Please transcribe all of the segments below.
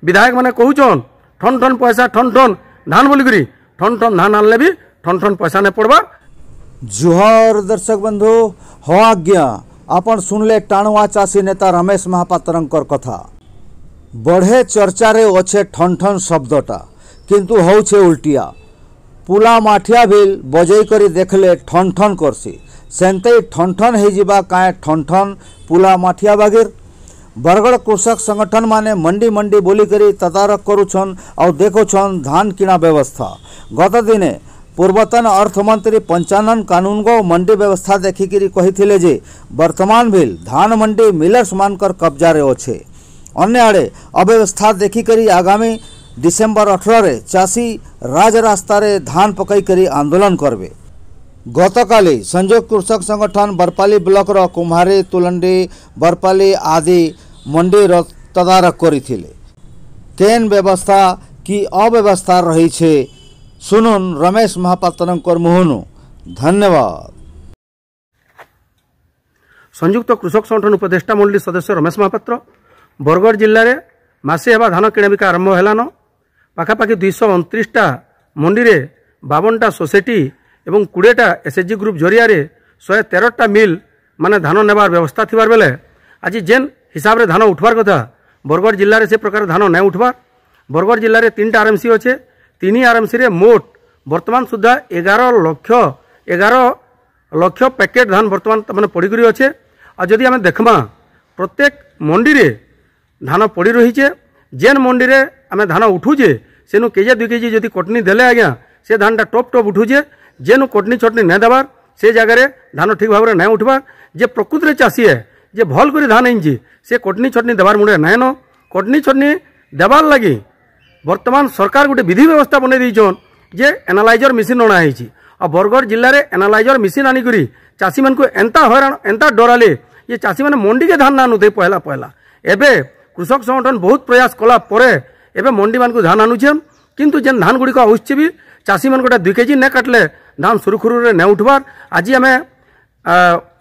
विधायक मैंने कहून ठन ठन पैसा ठन ठन धान बोलिकी ठन ठन धान आनले भी ठन ठन पैसा नहीं पड़वा। जुहार दर्शक बंधु हो आज्ञा आपण सुनले टाणुआ चाषी नेता रमेश महापात्रंकर कथा। बढ़े चर्चा रे अच्छे ठन ठन शब्दटा किंतु होछे उल्टिया। पुला माठिया बिल बजई करी देखले ठन ठन करसी सेंते ठन ठन हो जिबा काए ठन ठन पुला माठिया बागिर। बरगढ़ कृषक संगठन माने मंडी मंडी बोली करी तदारक करुछन और देखुछन धान किना व्यवस्था। गत दिने पूर्वतन अर्थमंत्री पंचानन कानून गो मंडी व्यवस्था देखिकी कही जे वर्तमान बिल धान मंडी मिलर्स मानकर कब्जा रे अच्छे। अन्य आड़े अव्यवस्था देखिकी आगामी डिसेम्बर 18 रे चाषी राजरास्ता रे धान पकई करी आंदोलन करबे। गतकाली संयुक्त कृषक संगठन बरपाली ब्लॉक रो कुम्हारी तुलंडी बरपाली आदि मंडी रो तदारक करिथिले। केन व्यवस्था की अव्यवस्था रही छे सुनुन रमेश महापात्रंकर मुहनु। धन्यवाद। संयुक्त कृषक संगठन उपदेष्टा मंडली सदस्य रमेश महापात्र बरगढ़ जिले में मासे हेबा धान किणा बिका आरंभ हेलान। पाखापाखि 229टा मंडी रे 52टा सोसाइटी एवं 20टा एसएचजी ग्रुप जरिया 113टा मिल माने धान नेबार व्यवस्था थिबार बेले आज जेन हिसाब रे धान उठवार कथा बरगढ़ जिले में से प्रकार धान नहीं उठवार। बरगढ़ जिले में 3टा आरएमसी अच्छे। 3 आरएमसी रे मोट वर्तमान सुधा 11 लक्ष पैकेट धान वर्तमान मैंने पड़ीकरी अच्छे। और जदि आम देखमा प्रत्येक मंडी रे धान पड़ी रही है। जेन मंडी रे आम धान उठुचे सेनु केजे 2 केजी जदि कटनी देले आज्ञा से धानटा टप टप उठुचे। जेनु कटनी चटनी नहीं देवार से जगह धान ठीक भाव में नहीं उठवार। जे प्रकृत रे चाषी है जे भल कर धान आईची से कटनी चटनी देवार मुड़े नाइन न कटनी चटनी देवार लगी वर्तमान सरकार गोटे विधि व्यवस्था बन देन जे एनालाइजर मेसीन अणाई। और बरगढ़ जिले में एनालाइजर मेसीन आनिकी चाषी मान को एंता हैरान एंता डराले ये चाषी मैंने मंडी के धान आनुते पहला पहला। एबे कृषक संगठन बहुत प्रयास कला परे एबे मंडी मान को धान आनुछन किंतु जेन धान गुड़िक आसुच्छे भी चाषी मान गोटे 2 केजी न काटले धान सुरुखुरु नहीं उठवार। आज आम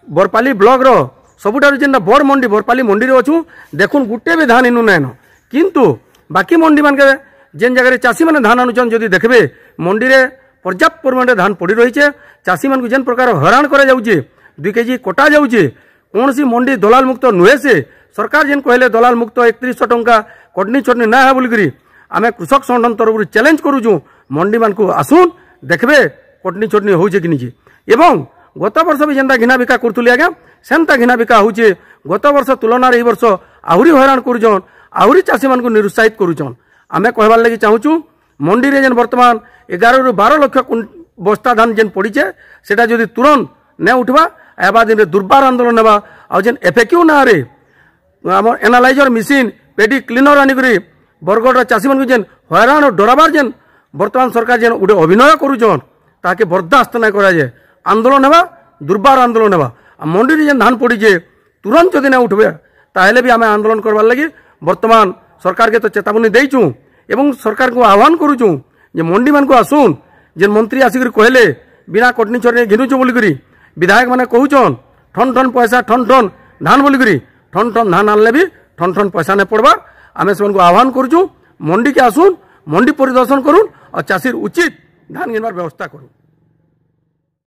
बरपाली ब्लॉक रो सबुठार जेन बड़ मंडी बरपाली मंडी रे अछू देखुन गुटे भी धान इनु नाइन किंतु बाकी मंडी मान के जेन जगह चाषी मैंने धान आनुछन जदि देखबे मंडी रे पर्याप्त परिमाण धान पड़ी रही है। चाषी मान को जेन प्रकार हैरान करा जाउछे 2 केजी कटा जाउछे कौन सी मंडी दलाल मुक्त नुहे से सरकार जेन कहले दलाल मुक्त 3100 टंका कटनी चटनी ना है बोलिकी आम कृषक संगठन तरफ चैलेंज करूँ मंडी मान को आसुन देखबे कटनी चटनी होचे कि नहीं। एवं गत वर्ष भी जेनता घिना बिका करुले आज्ञा सेमता घिना बिका होचे। गत वर्ष तुलन में वर्ष आहरी हैरान करुछन आहरी चाषी मान को निरुत्साहित करुछन। आम कहबार लगी चाहूँ मंडी रे जेन वर्तमान 11 ରୁ 12 लक्ष बस्ता धान जेन पड़ीचे सेटा जदि तुरंत नहीं उठवा एबा दिन दुर्बार आंदोलन नेबा आ जेन एफएक्यू ना रे आम एनालाइजर मेसीन पेडी क्लीनर आनिकी बरगढ़ चाषी मान को जेन हैरान और डराबार जेन वर्तमान सरकार जेन गोटे अभिनय करुछन ताके बर्दाश्त नहीं कराए आंदोलन हेबा दुर्बार आंदोलन हेबा। मंडी रे जेन धान पड़ीचे तुरंत जदि नहीं उठबे ताहेले भी आम आंदोलन करबार लगी वर्तमान सरकार के तो चेतावनी देइचु एवं सरकार को आह्वान करुचु जे मंडी मान को आसुन जेन मंत्री आसिक कहले बिना कटनी चटनी घिनुचु बोलिकी विधायक मैंने कहून ठन ठन पैसा ठन ठन धान बोलिकी ठन ठन धान आनले भी ठन ठन पैसा नहीं पड़वा। आम से आह्वान करुचु मंडी के आसुन मंडी परिदर्शन करुन और चाषीर उचित धान घिनबार व्यवस्था करूँ।